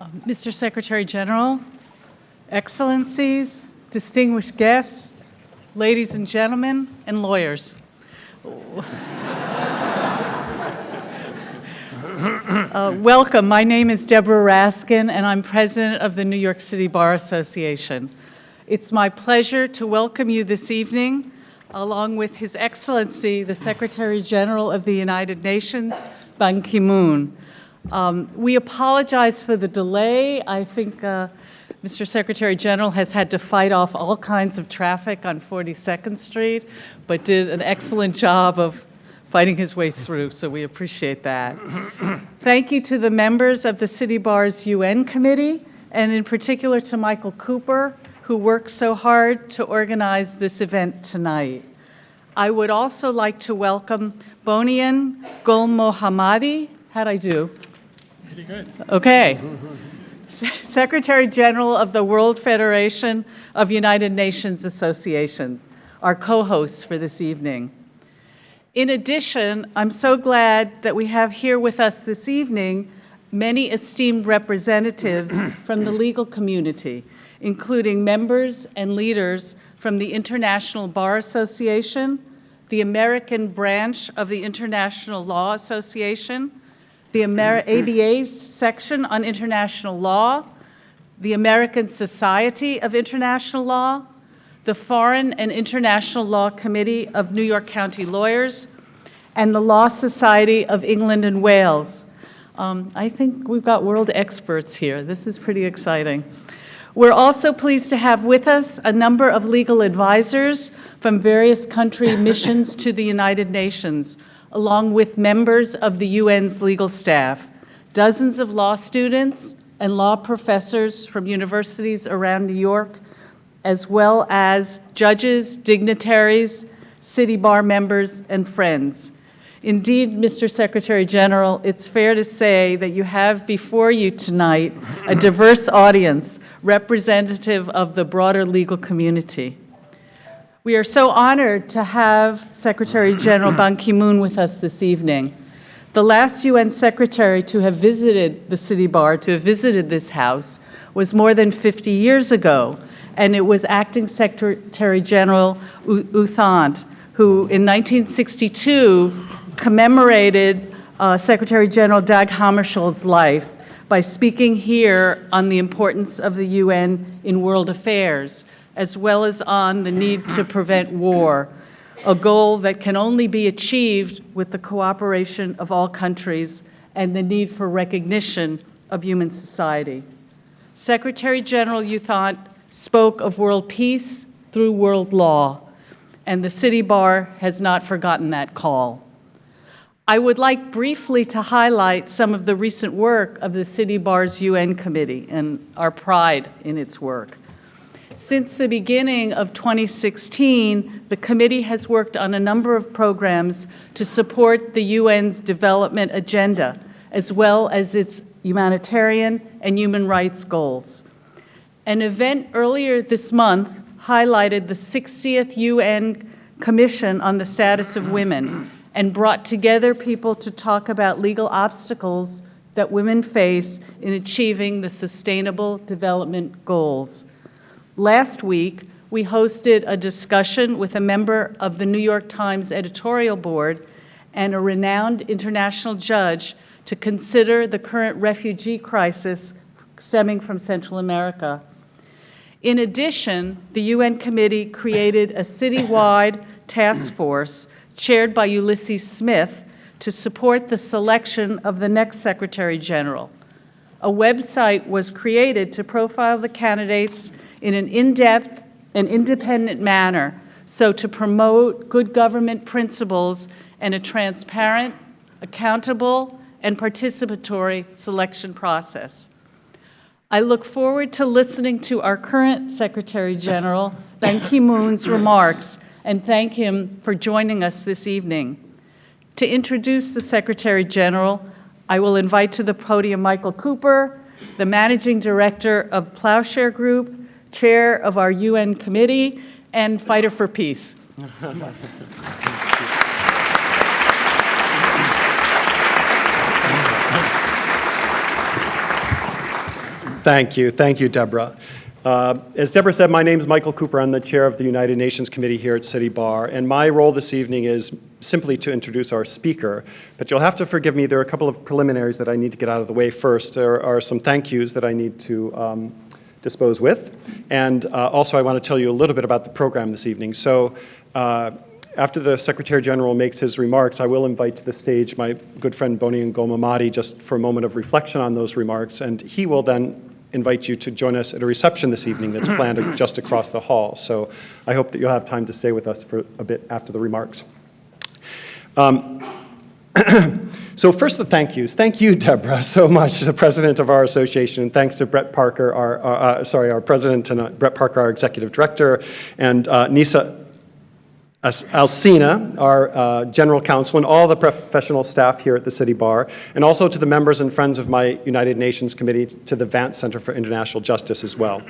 Mr. Secretary General, Excellencies, distinguished guests, ladies and gentlemen, and lawyers. Welcome. My name is Deborah Raskin, and I'm president of the New York City Bar Association. It's my pleasure to welcome you this evening, along with His Excellency, the Secretary General of the United Nations, Ban Ki-moon. We apologize for the delay. I think Mr. Secretary General has had to fight off all kinds of traffic on 42nd Street, but did an excellent job of fighting his way through, so we appreciate that. Thank you to the members of the City Bar's UN Committee, and in particular to Michael Cooper, who worked so hard to organize this event tonight. I would also like to welcome Bonian Gul Mohammadi. How'd I do? Pretty good. Okay. Secretary General of the World Federation of United Nations Associations, our co-hosts for this evening. In addition, I'm so glad that we have here with us this evening many esteemed representatives from the legal community, including members and leaders from the International Bar Association, the American branch of the International Law Association, the ABA's section on international law, the American Society of International Law, the Foreign and International Law Committee of New York County Lawyers, and the Law Society of England and Wales. I think we've got world experts here. This is pretty exciting. We're also pleased to have with us a number of legal advisors from various country missions to the United Nations, along with members of the UN's legal staff, dozens of law students and law professors from universities around New York, as well as judges, dignitaries, City Bar members, and friends. Indeed, Mr. Secretary General, it's fair to say that you have before you tonight a diverse audience representative of the broader legal community. We are so honored to have Secretary General Ban Ki-moon with us this evening. The last UN secretary to have visited the City Bar, to have visited this house, was more than 50 years ago, and it was Acting Secretary General U Thant, who in 1962 commemorated Secretary General Dag Hammarskjöld's life by speaking here on the importance of the UN in world affairs, as well as on the need to prevent war, a goal that can only be achieved with the cooperation of all countries and the need for recognition of human society. Secretary General U Thant spoke of world peace through world law, and the City Bar has not forgotten that call. I would like briefly to highlight some of the recent work of the City Bar's UN Committee and our pride in its work. Since the beginning of 2016, the committee has worked on a number of programs to support the UN's development agenda, as well as its humanitarian and human rights goals. An event earlier this month highlighted the 60th UN Commission on the Status of Women and brought together people to talk about legal obstacles that women face in achieving the Sustainable Development Goals. Last week, we hosted a discussion with a member of the New York Times editorial board and a renowned international judge to consider the current refugee crisis stemming from Central America. In addition, the UN committee created a citywide task force chaired by Ulysses Smith to support the selection of the next Secretary General. A website was created to profile the candidates in an in-depth and independent manner, so to promote good government principles and a transparent, accountable, and participatory selection process. I look forward to listening to our current Secretary General, Ban Ki-moon's remarks, and thank him for joining us this evening. To introduce the Secretary General, I will invite to the podium Michael Cooper, the Managing Director of Plowshare Group, Chair of our UN Committee, and Fighter for Peace. Thank you, Deborah. As Deborah said, my name is Michael Cooper. I'm the chair of the United Nations Committee here at City Bar, and my role this evening is simply to introduce our speaker. But you'll have to forgive me, there are a couple of preliminaries that I need to get out of the way first. There are some thank yous that I need to dispose with, and also I want to tell you a little bit about the program this evening. So after the Secretary General makes his remarks, I will invite to the stage my good friend Boni Ngoma Madi just for a moment of reflection on those remarks, and he will then invite you to join us at a reception this evening that's planned just across the hall. So I hope that you'll have time to stay with us for a bit after the remarks. So first, the thank yous. Thank you, Deborah, so much, the president of our association, and thanks to Brett Parker, our president, and Brett Parker, our executive director, and Nisa Alcina, our general counsel, and all the professional staff here at the City Bar, and also to the members and friends of my United Nations Committee, to the Vance Center for International Justice as well.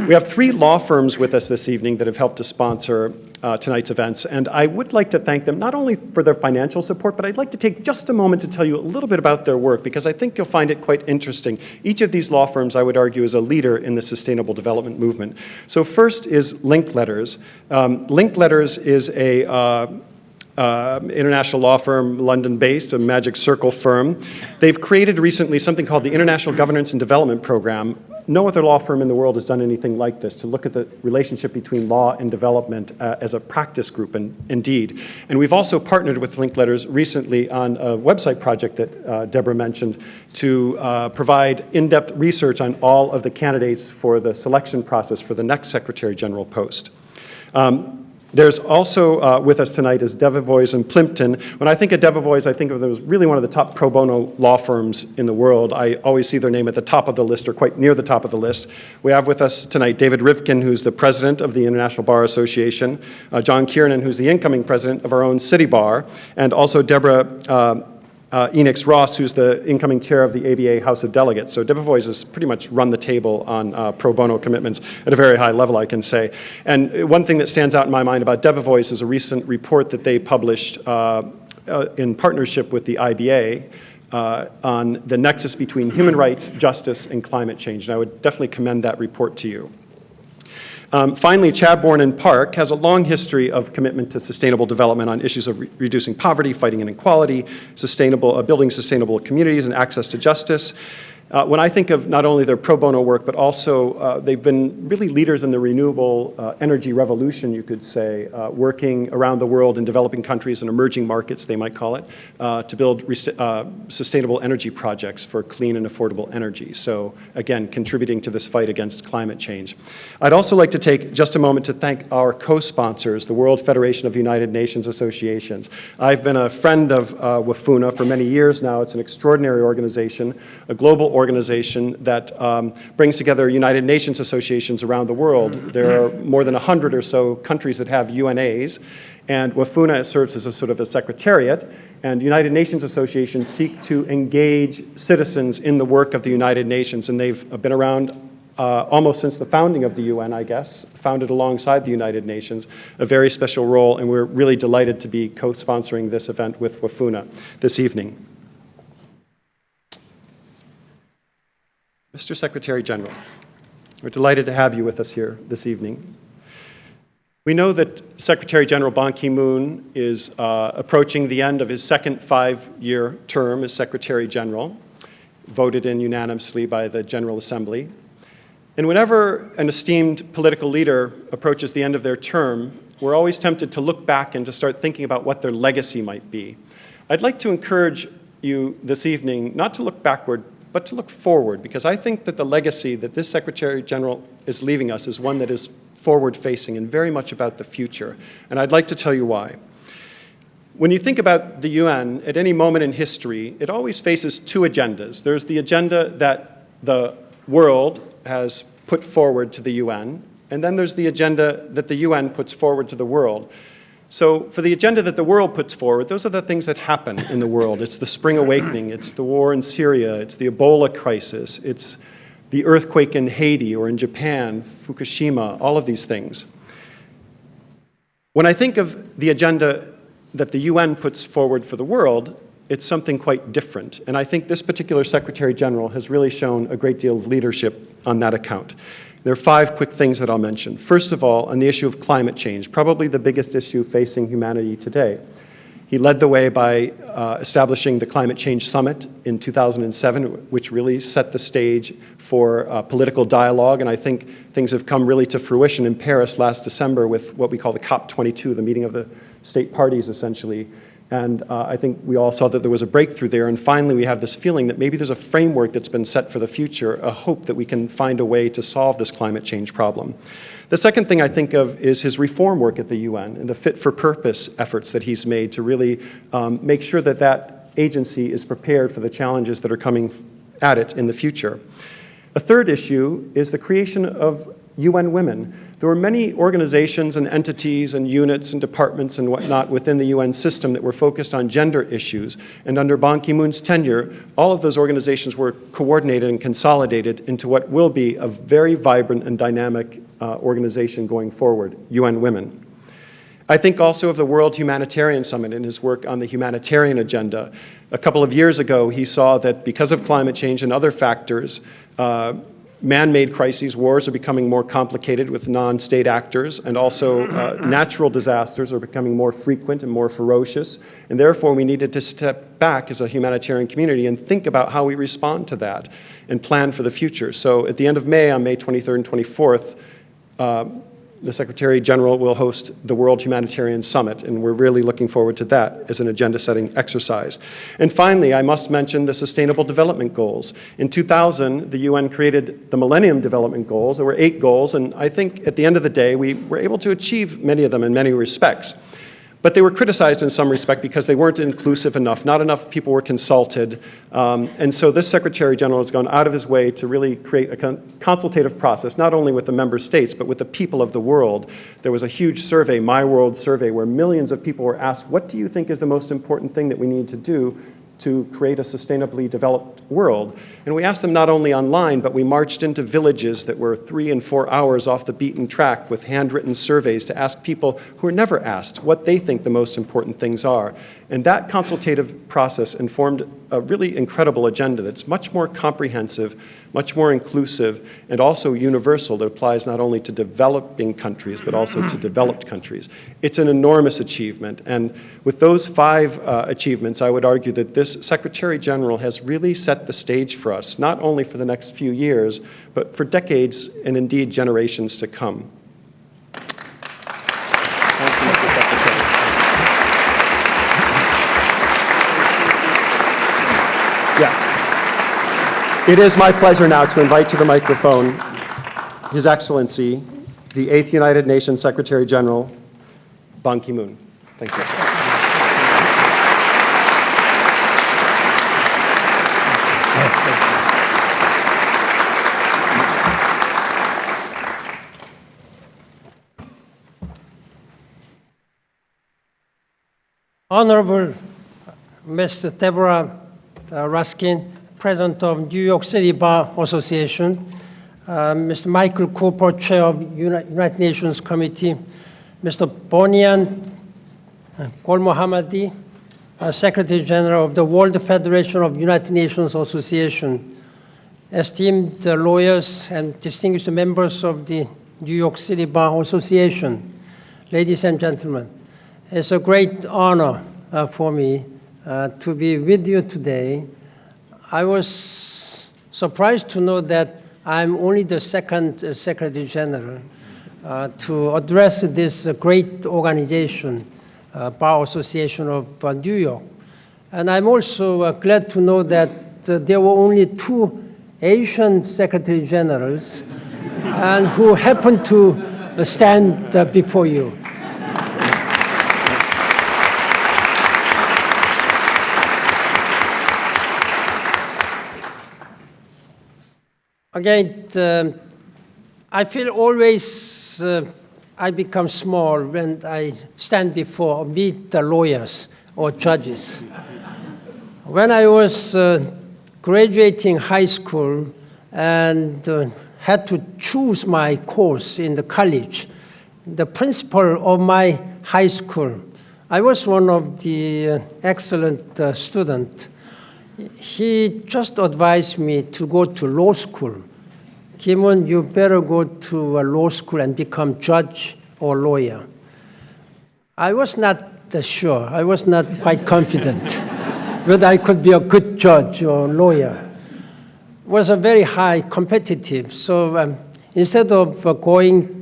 We have 3 law firms with us this evening that have helped to sponsor tonight's events, and I would like to thank them not only for their financial support, but I'd like to take just a moment to tell you a little bit about their work, because I think you'll find it quite interesting. Each of these law firms, I would argue, is a leader in the sustainable development movement. So first is Linkletters. Linkletters is a international law firm, London-based, a Magic Circle firm. They've created recently something called the International Governance and Development Program. No other law firm in the world has done anything like this, to look at the relationship between law and development as a practice group, indeed. And we've also partnered with Linkletters recently on a website project that Deborah mentioned to provide in-depth research on all of the candidates for the selection process for the next Secretary General post. There's also with us tonight is Debevoise and Plimpton. When I think of Debevoise, I think of them as really one of the top pro bono law firms in the world. I always see their name at the top of the list, or quite near the top of the list. We have with us tonight David Ripken, who's the president of the International Bar Association, John Kiernan, who's the incoming president of our own City Bar, and also Deborah Enix Ross, who's the incoming chair of the ABA House of Delegates. So Debevoise has pretty much run the table on pro bono commitments at a very high level, I can say. And one thing that stands out in my mind about Debevoise is a recent report that they published in partnership with the IBA on the nexus between human rights, justice, and climate change. And I would definitely commend that report to you. Finally, Chadbourne and Park has a long history of commitment to sustainable development on issues of reducing poverty, fighting inequality, building sustainable communities, and access to justice. When I think of not only their pro bono work, but also they've been really leaders in the renewable energy revolution, you could say, working around the world in developing countries and emerging markets, they might call it, to build sustainable energy projects for clean and affordable energy. So again, contributing to this fight against climate change. I'd also like to take just a moment to thank our co-sponsors, the World Federation of United Nations Associations. I've been a friend of WAFUNA for many years now. It's an extraordinary organization, a global organization that brings together United Nations associations around the world. There are more than 100 or so countries that have UNAs, and WAFUNA serves as a sort of a secretariat, and United Nations associations seek to engage citizens in the work of the United Nations, and they've been around almost since the founding of the UN, I guess, founded alongside the United Nations, a very special role, and we're really delighted to be co-sponsoring this event with WAFUNA this evening. Mr. Secretary General, we're delighted to have you with us here this evening. We know that Secretary General Ban Ki-moon is approaching the end of his second 5-year term as Secretary General, voted in unanimously by the General Assembly. And whenever an esteemed political leader approaches the end of their term, we're always tempted to look back and to start thinking about what their legacy might be. I'd like to encourage you this evening not to look backward, but to look forward, because I think that the legacy that this Secretary General is leaving us is one that is forward-facing and very much about the future. And I'd like to tell you why. When you think about the UN, at any moment in history, it always faces 2 agendas. There's the agenda that the world has put forward to the UN, and then there's the agenda that the UN puts forward to the world. So for the agenda that the world puts forward, those are the things that happen in the world. It's the Spring Awakening, it's the war in Syria, it's the Ebola crisis, it's the earthquake in Haiti or in Japan, Fukushima, all of these things. When I think of the agenda that the UN puts forward for the world, It's something quite different. And I think this particular Secretary General has really shown a great deal of leadership on that account. There are 5 quick things that I'll mention. First of all, on the issue of climate change, probably the biggest issue facing humanity today. He led the way by establishing the Climate Change Summit in 2007, which really set the stage for political dialogue. And I think things have come really to fruition in Paris last December with what we call the COP22, the meeting of the state parties, essentially. And I think we all saw that there was a breakthrough there. And finally, we have this feeling that maybe there's a framework that's been set for the future, a hope that we can find a way to solve this climate change problem. The second thing I think of is his reform work at the UN and the fit-for-purpose efforts that he's made to really make sure that that agency is prepared for the challenges that are coming at it in the future. A third issue is the creation of UN Women. There were many organizations and entities and units and departments and whatnot within the UN system that were focused on gender issues. And under Ban Ki-moon's tenure, all of those organizations were coordinated and consolidated into what will be a very vibrant and dynamic organization going forward, UN Women. I think also of the World Humanitarian Summit and his work on the humanitarian agenda. A couple of years ago, he saw that because of climate change and other factors, man-made crises, wars are becoming more complicated with non-state actors, and also natural disasters are becoming more frequent and more ferocious, and therefore we needed to step back as a humanitarian community and think about how we respond to that and plan for the future. So at the end of May, on May 23rd and 24th, the Secretary General will host the World Humanitarian Summit, and we're really looking forward to that as an agenda-setting exercise. And finally, I must mention the Sustainable Development Goals. In 2000, the UN created the Millennium Development Goals. There were 8 goals, and I think at the end of the day, we were able to achieve many of them in many respects. But they were criticized in some respect because they weren't inclusive enough. Not enough people were consulted. And so this Secretary General has gone out of his way to really create a consultative process, not only with the member states, but with the people of the world. There was a huge survey, My World Survey, where millions of people were asked, what do you think is the most important thing that we need to do to create a sustainably developed world? And we asked them not only online, but we marched into villages that were 3 and 4 hours off the beaten track with handwritten surveys to ask people who were never asked what they think the most important things are. And that consultative process informed a really incredible agenda that's much more comprehensive, much more inclusive, and also universal, that applies not only to developing countries, but also to developed countries. It's an enormous achievement. And with those 5 achievements, I would argue that this Secretary General has really set the stage for us, not only for the next few years, but for decades and indeed generations to come. Thank you, Mr. Secretary. Yes. It is my pleasure now to invite to the microphone His Excellency, the 8th United Nations Secretary General, Ban Ki-moon. Thank you. Honorable Mr. Deborah Ruskin, President of New York City Bar Association, Mr. Michael Cooper, Chair of United Nations Committee, Mr. Bonian Golmohammadi, Secretary General of the World Federation of United Nations Association, esteemed lawyers and distinguished members of the New York City Bar Association, ladies and gentlemen, it's a great honor for me to be with you today. I was surprised to know that I'm only the 2nd Secretary General to address this great organization, Bar Association of New York. And I'm also glad to know that there were only 2 Asian Secretary Generals and who happened to stand before you. Again, I feel always I become small when I stand before or meet the lawyers or judges. When I was graduating high school and had to choose my course in the college, the principal of my high school I was one of the excellent students. He just advised me to go to law school. Kim-won, you better go to a law school and become judge or lawyer. I was not sure. I was not quite confident whether I could be a good judge or lawyer. It was a very high competitive. So instead of going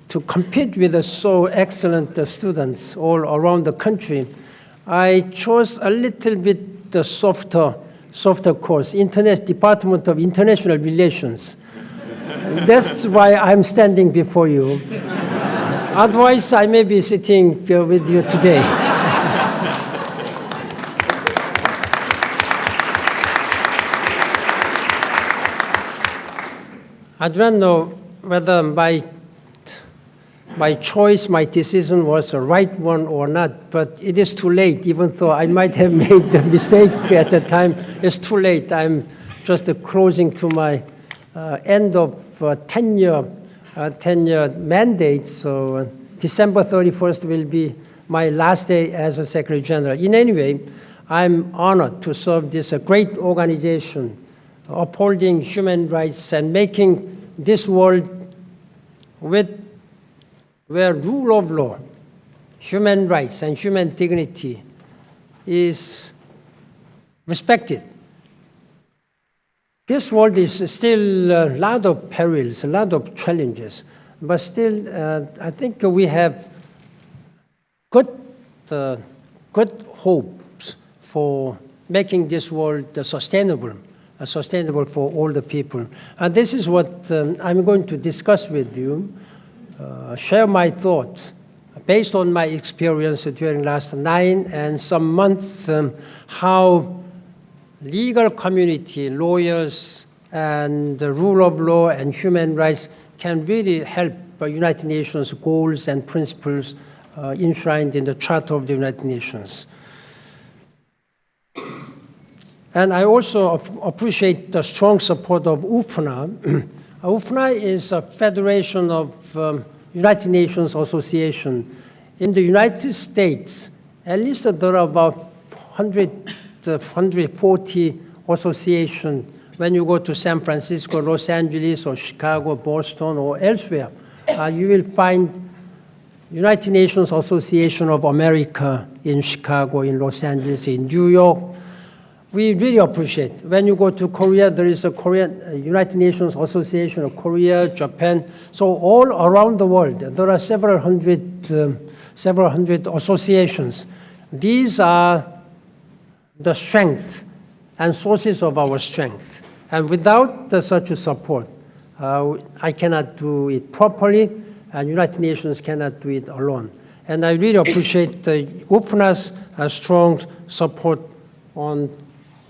to compete with so excellent students all around the country, I chose a little bit softer course, Department of International Relations. That's why I'm standing before you. Otherwise, I may be sitting with you today. I don't know whether my choice, my decision was the right one or not, but it is too late, even though I might have made the mistake at the time. It's too late. I'm just closing to my end of 10-year mandate, so December 31st will be my last day as a Secretary General. In any way, I'm honored to serve this great organization, upholding human rights and making this world where rule of law, human rights, and human dignity is respected. This world is still a lot of perils, a lot of challenges, but still, I think we have good hopes for making this world sustainable for all the people. And this is what I'm going to discuss with you, share my thoughts based on my experience during last 9 and some months, how legal community, lawyers, and the rule of law and human rights can really help United Nations goals and principles enshrined in the Charter of the United Nations. And I also appreciate the strong support of UPNA. UPNA is a federation of United Nations association. In the United States, at least there are about 140 associations. When you go to San Francisco, Los Angeles, or Chicago, Boston, or elsewhere, you will find United Nations Association of America in Chicago, in Los Angeles, in New York. We really appreciate. When you go to Korea, there is a United Nations Association of Korea, Japan. So all around the world, there are several hundred associations. These are the strength and sources of our strength. And without such a support, I cannot do it properly, and United Nations cannot do it alone. And I really appreciate UPNA's strong support on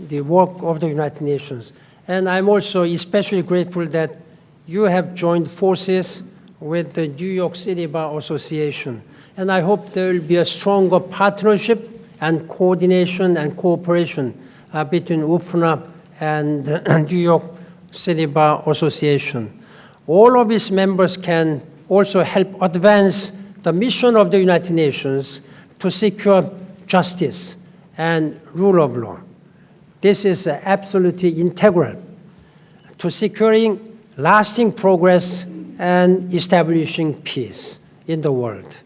the work of the United Nations. And I'm also especially grateful that you have joined forces with the New York City Bar Association. And I hope there will be a stronger partnership and coordination and cooperation between UPNA and New York City Bar Association. All of its members can also help advance the mission of the United Nations to secure justice and rule of law. This is absolutely integral to securing lasting progress and establishing peace in the world.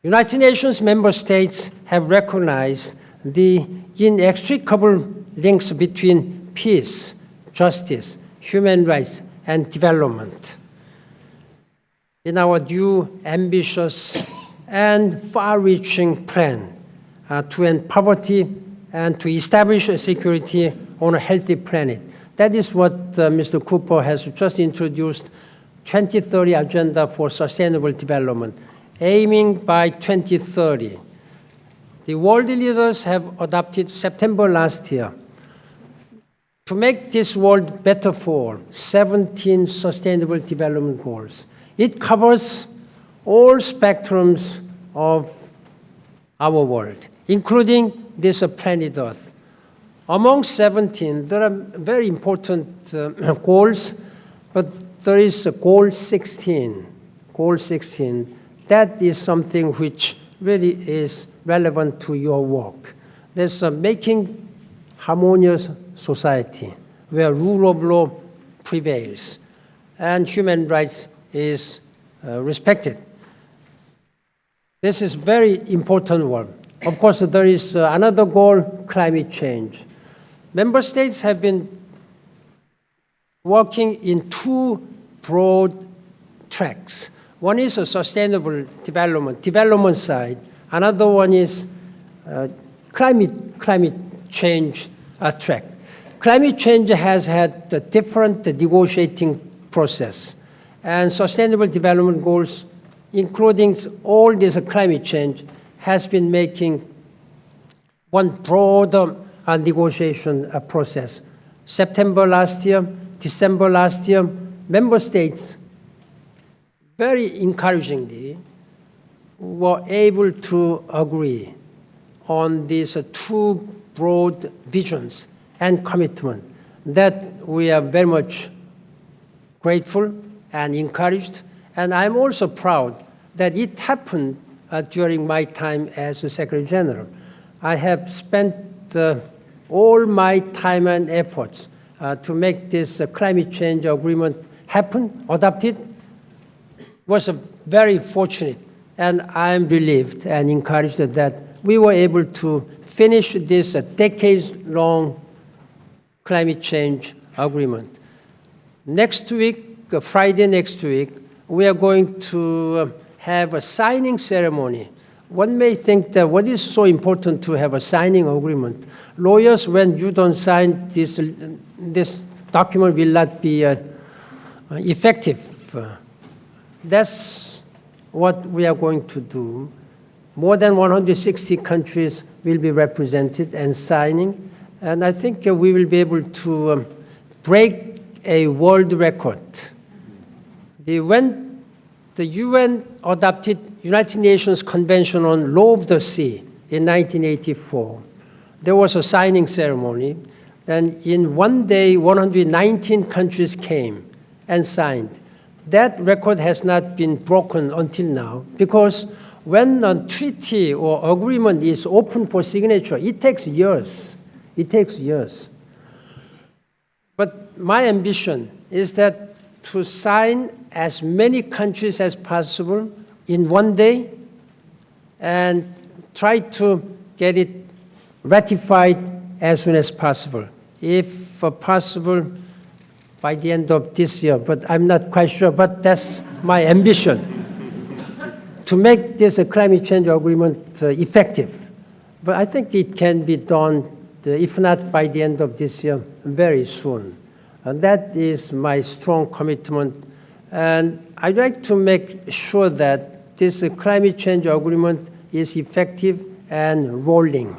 United Nations member states have recognized the inextricable links between peace, justice, human rights, and development. In our new ambitious and far-reaching plan to end poverty and to establish security on a healthy planet. That is what Mr. Cooper has just introduced, 2030 Agenda for Sustainable Development, aiming by 2030. The world leaders have adopted September last year to make this world better for all, 17 Sustainable Development Goals. It covers all spectrums of our world, including this planet Earth. Among 17, there are very important goals, but there is goal 16. Goal 16, that is something which really is relevant to your work. There's making harmonious society where rule of law prevails and human rights is respected. This is very important one. Of course, there is another goal, climate change. Member states have been working in two broad tracks. One is a sustainable development side. Another one is climate change track. Climate change has had a different negotiating process, and sustainable development goals, including all this climate change, has been making one broader negotiation process. September last year, December last year, member states very encouragingly were able to agree on these two broad visions and commitment that we are very much grateful and encouraged. And I'm also proud that it happened during my time as a Secretary General. I have spent all my time and efforts to make this climate change agreement happen, adopted. Was very fortunate, and I'm relieved and encouraged that we were able to finish this decades-long climate change agreement. Next week, Friday next week, we are going to have a signing ceremony. One may think that what is so important to have a signing agreement? Lawyers, when you don't sign this document will not be effective. That's what we are going to do. More than 160 countries will be represented and signing, and I think we will be able to break a world record. When the UN adopted United Nations Convention on Law of the Sea in 1984, there was a signing ceremony, and in one day, 119 countries came and signed. That record has not been broken until now, because when a treaty or agreement is open for signature, it takes years. It takes years. But my ambition is that to sign as many countries as possible in one day and try to get it ratified as soon as possible. If possible, by the end of this year, but I'm not quite sure, but that's my ambition, to make this climate change agreement effective. But I think it can be done, if not by the end of this year, very soon. And that is my strong commitment. And I'd like to make sure that this climate change agreement is effective and rolling,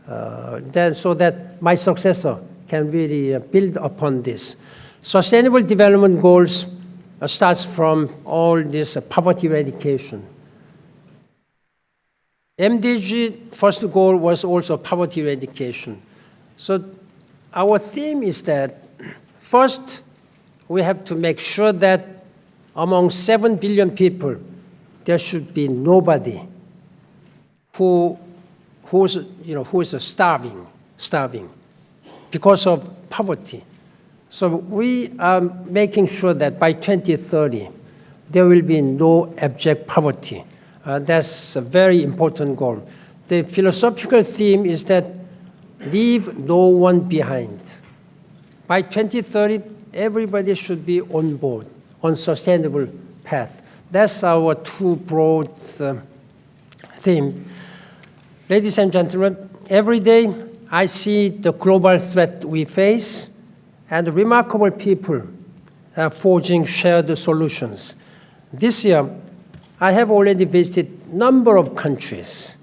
so that my successor can really build upon this. Sustainable development goals starts from all this poverty eradication. MDG first goal was also poverty eradication. So our theme is that first we have to make sure that among 7 billion people, there should be nobody who is starving because of poverty. So we are making sure that by 2030, there will be no abject poverty. That's a very important goal. The philosophical theme is that leave no one behind. By 2030, everybody should be on board, on sustainable path. That's our two broad theme. Ladies and gentlemen, every day I see the global threat we face and remarkable people forging shared solutions. This year, I have already visited a number of countries,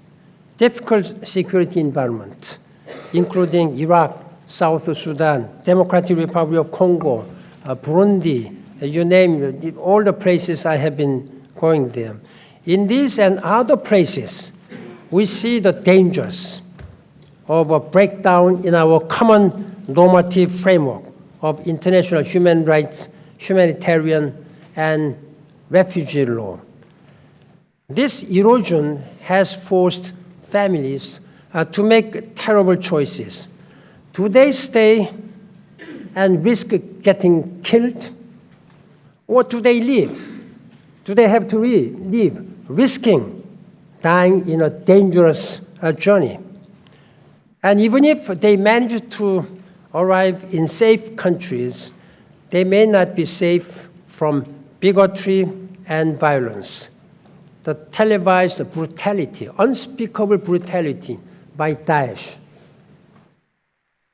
difficult security environment, including Iraq, South Sudan, Democratic Republic of Congo, Burundi, you name it, all the places I have been going there. In these and other places, we see the dangers of a breakdown in our common normative framework of international human rights, humanitarian, and refugee law. This erosion has forced families to make terrible choices. Do they stay and risk getting killed? Or do they leave? Do they have to leave, risking dying in a dangerous journey? And even if they manage to arrive in safe countries, they may not be safe from bigotry and violence. The televised brutality, unspeakable brutality by Daesh,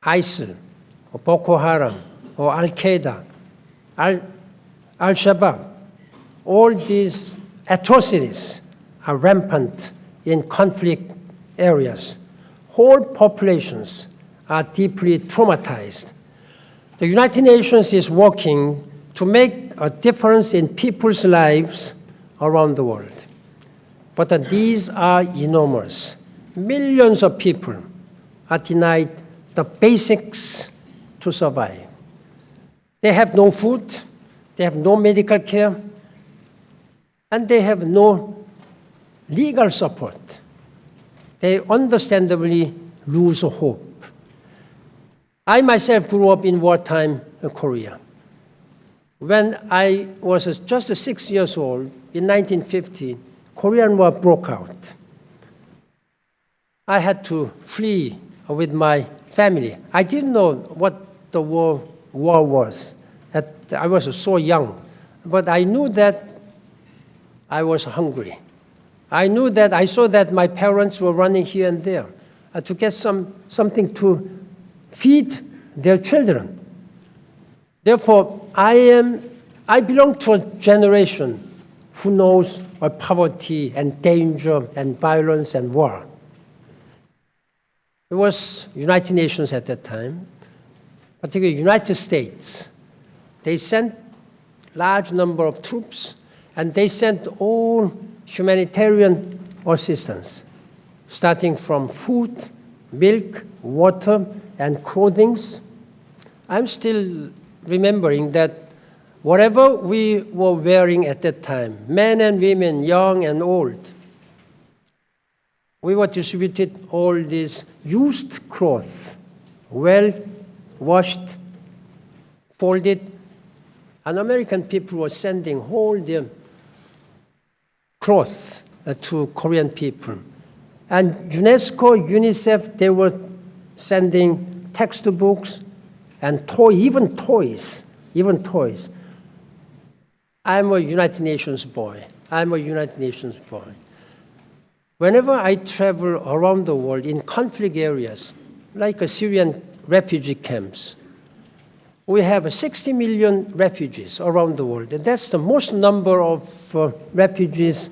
ISIL, or Boko Haram, or Al-Qaeda, Al-Shabaab, all these atrocities are rampant in conflict areas. Whole populations are deeply traumatized. The United Nations is working to make a difference in people's lives around the world. But these are enormous. Millions of people are denied the basics to survive. They have no food, they have no medical care, and they have no legal support. They understandably lose hope. I myself grew up in wartime Korea. When I was just 6 years old, in 1950, Korean War broke out. I had to flee with my family. I didn't know what the war was. I was so young, but I knew that I was hungry. I knew that I saw that my parents were running here and there to get something to feed their children. Therefore, I belong to a generation who knows what poverty and danger and violence and war. It was United Nations at that time, particularly United States. They sent large number of troops, and they sent all humanitarian assistance, starting from food, milk, water, and clothing. I'm still remembering that whatever we were wearing at that time, men and women, young and old, we were distributed all these used clothes, well washed, folded, and American people were sending all their clothes to Korean people. And UNESCO, UNICEF, they were sending textbooks and even toys. I'm a United Nations boy. Whenever I travel around the world in conflict areas, like Syrian refugee camps, we have 60 million refugees around the world. And that's the most number of refugees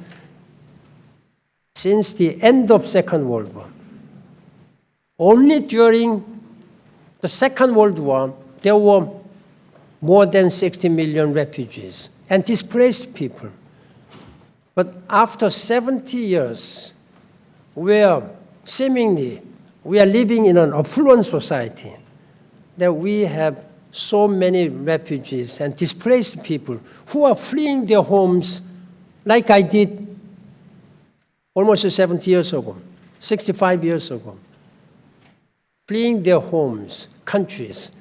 since the end of Second World War. Only during the Second World War, there were more than 60 million refugees and displaced people. But after 70 years, where seemingly we are living in an affluent society, that we have so many refugees and displaced people who are fleeing their homes like I did almost 70 years ago, 65 years ago, fleeing their homes, countries.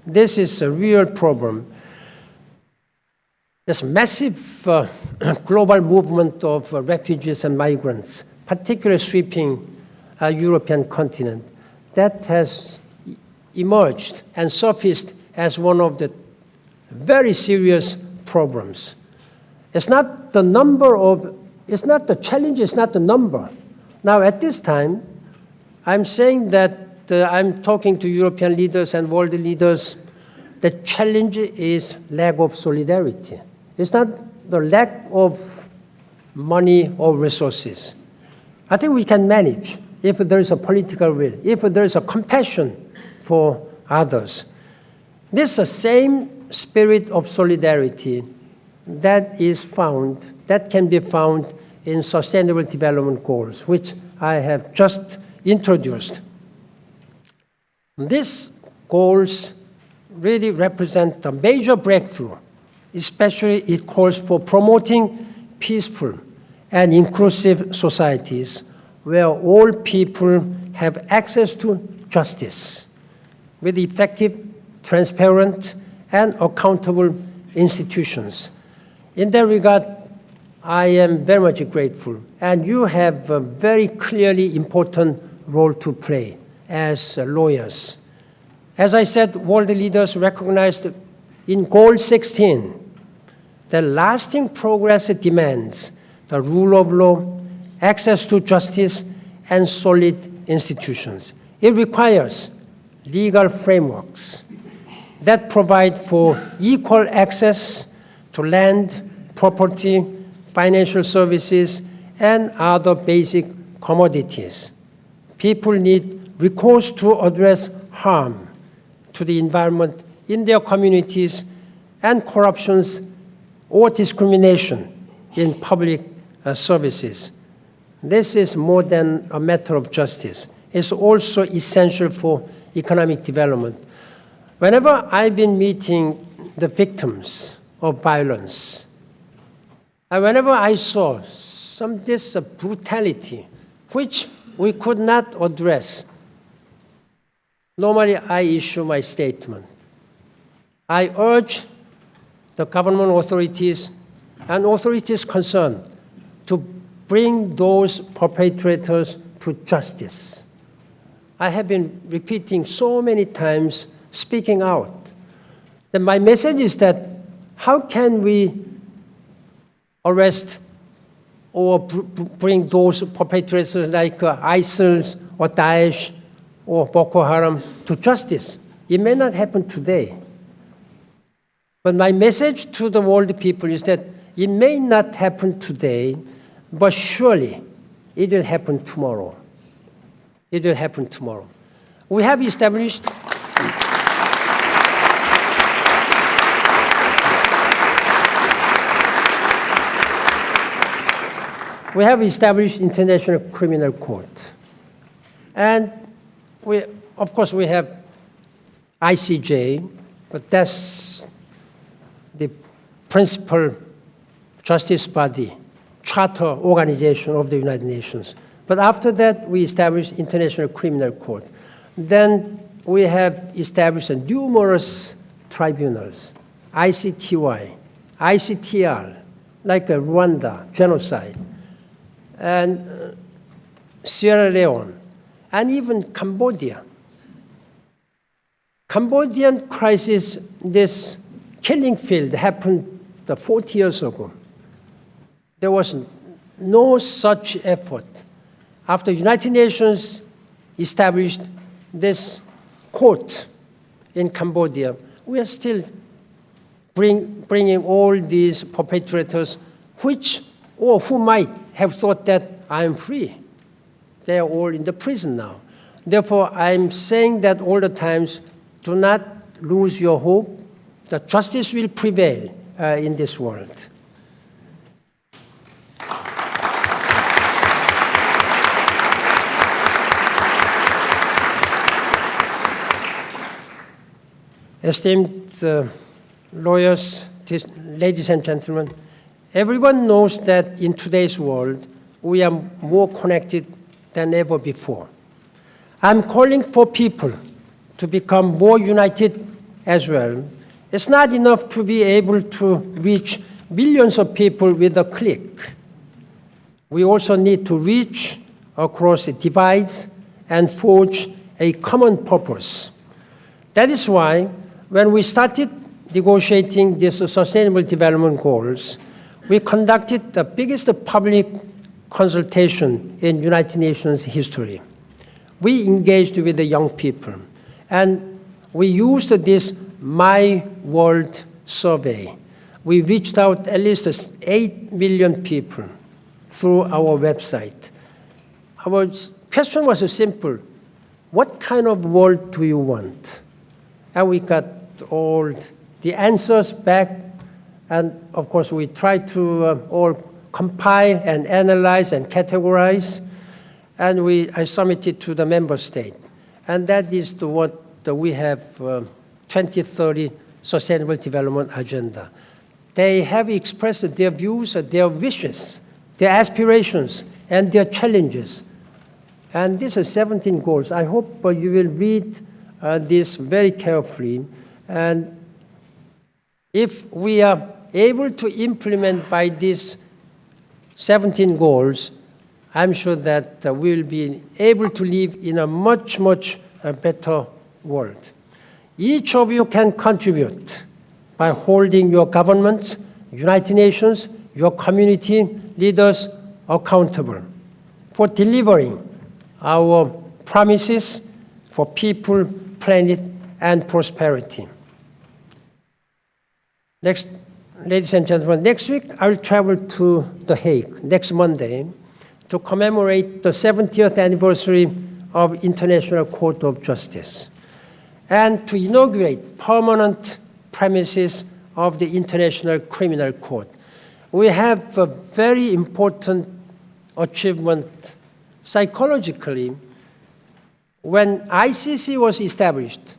This is a real problem. This massive global movement of refugees and migrants, particularly sweeping European continent, that has emerged and surfaced as one of the very serious problems. It's not the challenge is not the number. Now at this time, I'm saying that I'm talking to European leaders and world leaders. The challenge is lack of solidarity. It's not the lack of money or resources. I think we can manage if there is a political will, if there is a compassion for others. This is the same spirit of solidarity that can be found in Sustainable Development Goals, which I have just introduced. These goals really represent a major breakthrough. Especially, it calls for promoting peaceful and inclusive societies where all people have access to justice with effective, transparent, and accountable institutions. In that regard, I am very much grateful, and you have a very clearly important role to play as lawyers. As I said, world leaders recognized in Goal 16 that lasting progress demands the rule of law, access to justice, and solid institutions. It requires legal frameworks that provide for equal access to land, property, financial services, and other basic commodities. People need recourse to address harm to the environment in their communities and corruptions or discrimination in public services. This is more than a matter of justice. It's also essential for economic development. Whenever I've been meeting the victims of violence, and whenever I saw this brutality, which we could not address, normally I issue my statement. I urge the government authorities and authorities concerned to bring those perpetrators to justice. I have been repeating so many times, speaking out. Then my message is that how can we arrest or bring those perpetrators like ISIL or Daesh or Boko Haram to justice? It may not happen today. But my message to the world people is that it may not happen today, but surely it will happen tomorrow. It will happen tomorrow. We have established International Criminal Court. And of course, we have ICJ, but that's the principal justice body, charter organization of the United Nations. But after that, we established International Criminal Court. Then we have established numerous tribunals, ICTY, ICTR, like Rwanda, genocide, and Sierra Leone, and even Cambodia. Cambodian crisis, this killing field happened 40 years ago. There was no such effort. After the United Nations established this court in Cambodia, we are still bringing all these perpetrators, who might have thought that I am free. They are all in the prison now. Therefore, I'm saying that all the times, do not lose your hope that justice will prevail in this world. Esteemed lawyers, ladies and gentlemen, everyone knows that in today's world, we are more connected than ever before. I'm calling for people to become more united as well. It's not enough to be able to reach millions of people with a click. We also need to reach across divides and forge a common purpose. That is why when we started negotiating these Sustainable Development Goals, we conducted the biggest public consultation in United Nations history. We engaged with the young people, and we used this My World survey. We reached out at least 8 million people through our website. Our question was simple: what kind of world do you want? And we got all the answers back, and of course we tried to all compile and analyze and categorize, and I submitted to the member state. And that is what we have 2030 Sustainable Development Agenda. They have expressed their views, their wishes their aspirations, and their challenges. And these are 17 goals. I hope you will read this very carefully. And if we are able to implement by these 17 goals, I'm sure that we will be able to live in a much, much better world. Each of you can contribute by holding your governments, United Nations, your community leaders accountable for delivering our promises for people, planet, and prosperity. Next, ladies and gentlemen, next week I will travel to The Hague, next Monday, to commemorate the 70th anniversary of International Court of Justice and to inaugurate permanent premises of the International Criminal Court. We have a very important achievement psychologically. When ICC was established,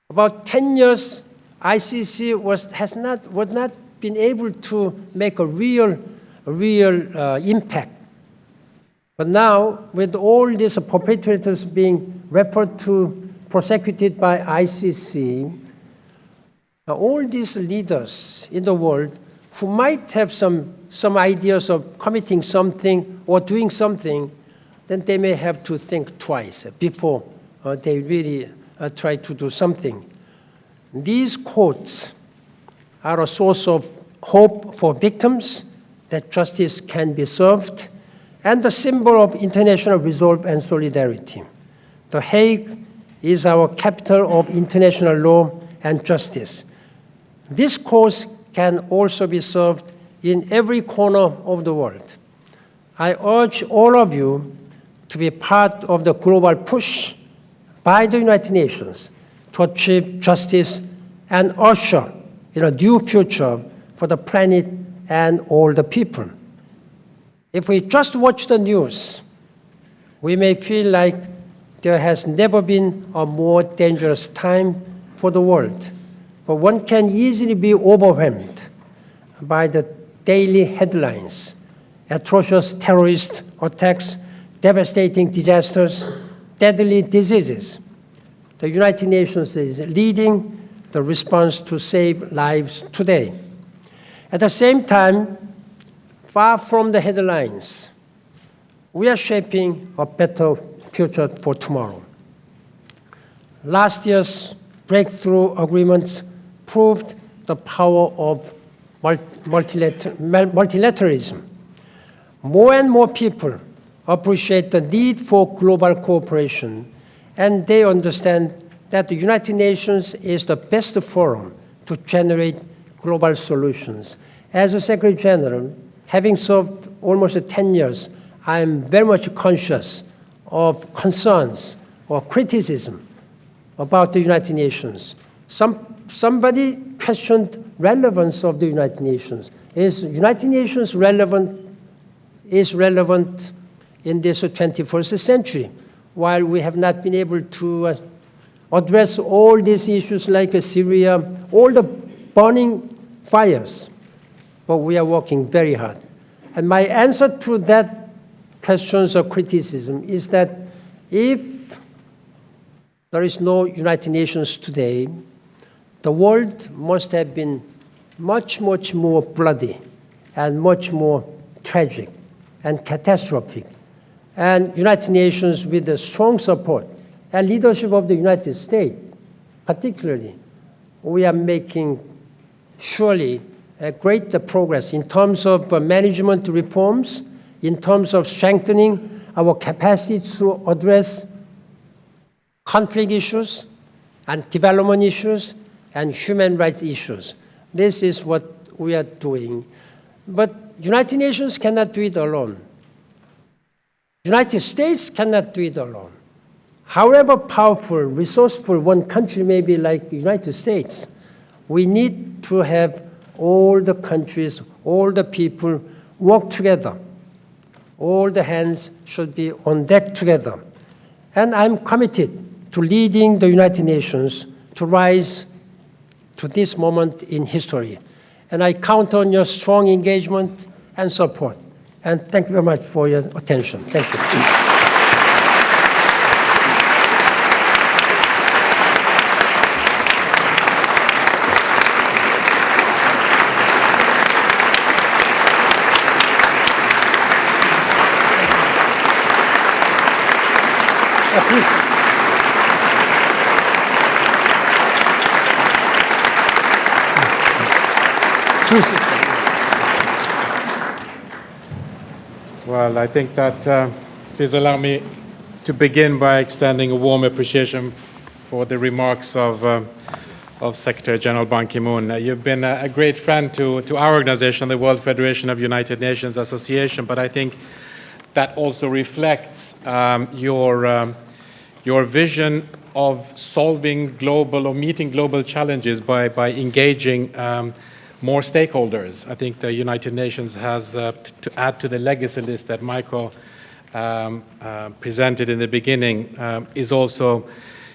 about 10 years, ICC was not been able to make a real impact. But now, with all these perpetrators being referred to, prosecuted by ICC, all these leaders in the world who might have some ideas of committing something or doing something, then they may have to think twice before they really try to do something. These courts are a source of hope for victims, that justice can be served, and the symbol of international resolve and solidarity. The Hague is our capital of international law and justice. This cause can also be served in every corner of the world. I urge all of you to be part of the global push by the United Nations to achieve justice and usher in a new future for the planet and all the people. If we just watch the news, we may feel like there has never been a more dangerous time for the world. But one can easily be overwhelmed by the daily headlines: atrocious terrorist attacks, devastating disasters, deadly diseases. The United Nations is leading the response to save lives today. At the same time, far from the headlines, we are shaping a better future for tomorrow. Last year's breakthrough agreements proved the power of multilateralism. More and more people appreciate the need for global cooperation, and they understand that the United Nations is the best forum to generate global solutions. As a Secretary General, having served almost 10 years, I am very much conscious of concerns or criticism about the United Nations. Somebody questioned relevance of the United Nations. Is United Nations relevant in this 21st century, while we have not been able to address all these issues like Syria, all the burning fires? But we are working very hard. And my answer to that questions or criticism is that if there is no United Nations today, the world must have been much, much more bloody and much more tragic and catastrophic. And United Nations, with the strong support and leadership of the United States, particularly, we are making surely great progress in terms of management reforms, in terms of strengthening our capacity to address conflict issues and development issues and human rights issues. This is what we are doing. But United Nations cannot do it alone. United States cannot do it alone. However powerful, resourceful one country may be, like the United States, we need to have all the countries, all the people work together. All the hands should be on deck together. And I'm committed to leading the United Nations to rise to this moment in history. And I count on your strong engagement and support. And thank you very much for your attention. Thank you. Please. Well, I think that please allow me to begin by extending a warm appreciation for the remarks of Secretary General Ban Ki-moon. You've been a great friend to our organization, the World Federation of United Nations Association, but I think that also reflects your vision of solving global or meeting global challenges by engaging more stakeholders. I think the United Nations has, to add to the legacy list that Michael presented in the beginning, is also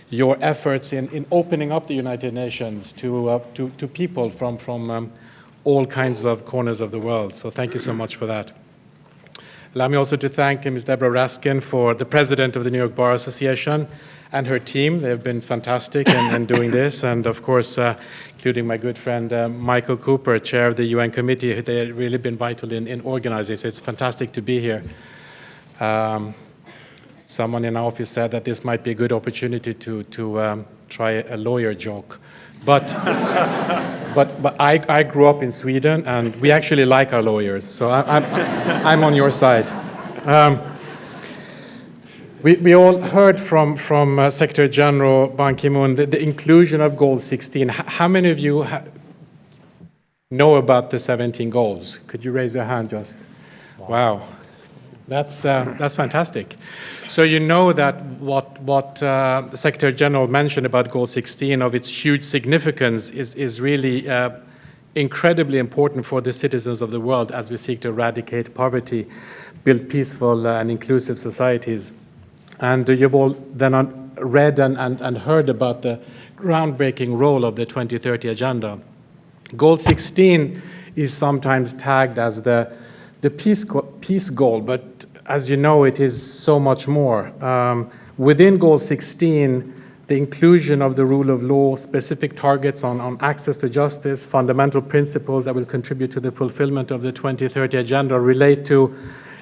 your efforts in opening up the United Nations to people from all kinds of corners of the world. So thank you so much for that. Allow me also to thank Ms. Deborah Raskin, for the president of the New York Bar Association, and her team. They've been fantastic in doing this. And of course, including my good friend Michael Cooper, chair of the UN committee. They've really been vital in organizing. So it's fantastic to be here. Someone in our office said that this might be a good opportunity to try a lawyer joke. But I grew up in Sweden, and we actually like our lawyers, so I'm on your side. We all heard from Secretary General Ban Ki-moon the inclusion of Goal 16. How many of you know about the 17 goals? Could you raise your hand just? Wow. That's fantastic. So you know that what the Secretary General mentioned about Goal 16, of its huge significance, is really incredibly important for the citizens of the world as we seek to eradicate poverty, build peaceful and inclusive societies. And you've all then read and heard about the groundbreaking role of the 2030 Agenda. Goal 16 is sometimes tagged as the peace goal, but as you know, it is so much more. Within Goal 16, the inclusion of the rule of law, specific targets on access to justice, fundamental principles that will contribute to the fulfillment of the 2030 Agenda relate to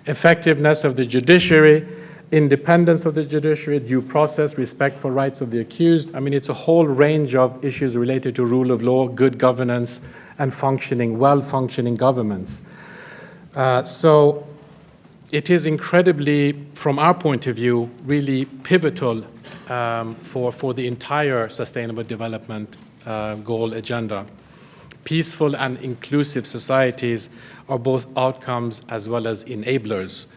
effectiveness of the judiciary, independence of the judiciary, due process, respect for rights of the accused. I mean, it's a whole range of issues related to rule of law, good governance, and well-functioning governments. So it is incredibly, from our point of view, really pivotal for the entire Sustainable Development Goal agenda. Peaceful and inclusive societies are both outcomes as well as enablers.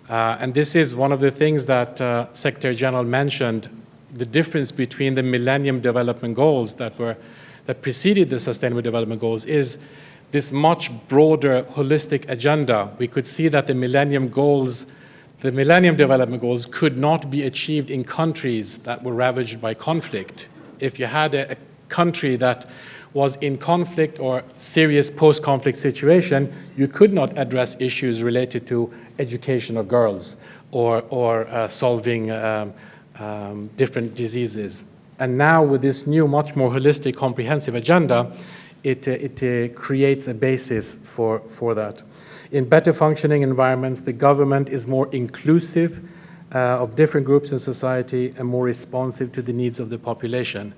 And this is one of the things that Secretary General mentioned, the difference between the Millennium Development Goals that preceded the Sustainable Development Goals is this much broader, holistic agenda. We could see that the Millennium Development Goals could not be achieved in countries that were ravaged by conflict. If you had a country that was in conflict or serious post-conflict situation, you could not address issues related to education of girls or solving different diseases. And now with this new, much more holistic, comprehensive agenda, it creates a basis for that. In better functioning environments, the government is more inclusive of different groups in society and more responsive to the needs of the population.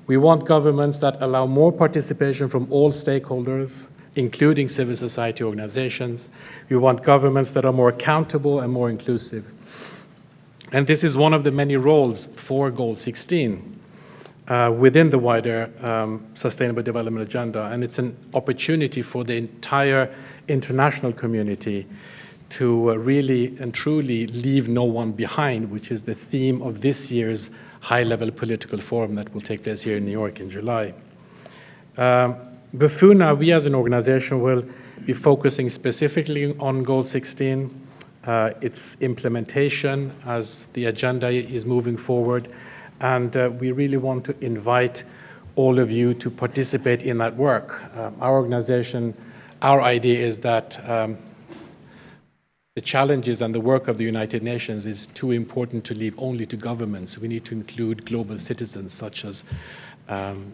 We want governments that allow more participation from all stakeholders, including civil society organizations. We want governments that are more accountable and more inclusive. And this is one of the many roles for Goal 16 within the wider Sustainable Development Agenda. And it's an opportunity for the entire international community to really and truly leave no one behind, which is the theme of this year's high-level political forum that will take place here in New York in July. Bufuna, we as an organization will be focusing specifically on Goal 16, its implementation as the agenda is moving forward, and we really want to invite all of you to participate in that work. Our organization, our idea is that the challenges and the work of the United Nations is too important to leave only to governments. We need to include global citizens such as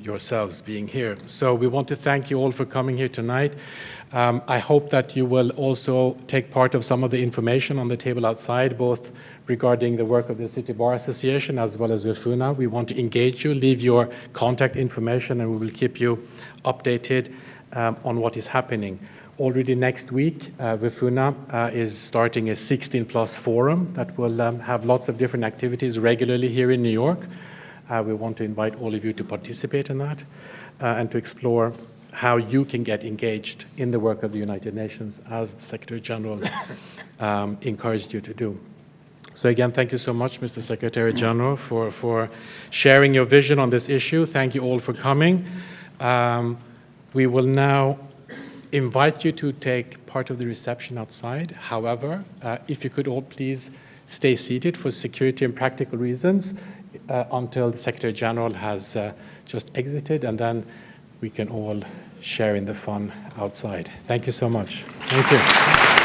yourselves being here. So we want to thank you all for coming here tonight. I hope that you will also take part of some of the information on the table outside, both regarding the work of the City Bar Association as well as WFUNA. We want to engage you, leave your contact information, and we will keep you updated on what is happening. Already next week, WFUNA is starting a 16+ forum that will have lots of different activities regularly here in New York. We want to invite all of you to participate in that and to explore how you can get engaged in the work of the United Nations as the Secretary General encouraged you to do. So again, thank you so much, Mr. Secretary General, for sharing your vision on this issue. Thank you all for coming. We will now invite you to take part of the reception outside. However, if you could all please stay seated for security and practical reasons until the Secretary General has just exited, and then we can all share in the fun outside. Thank you so much. Thank you.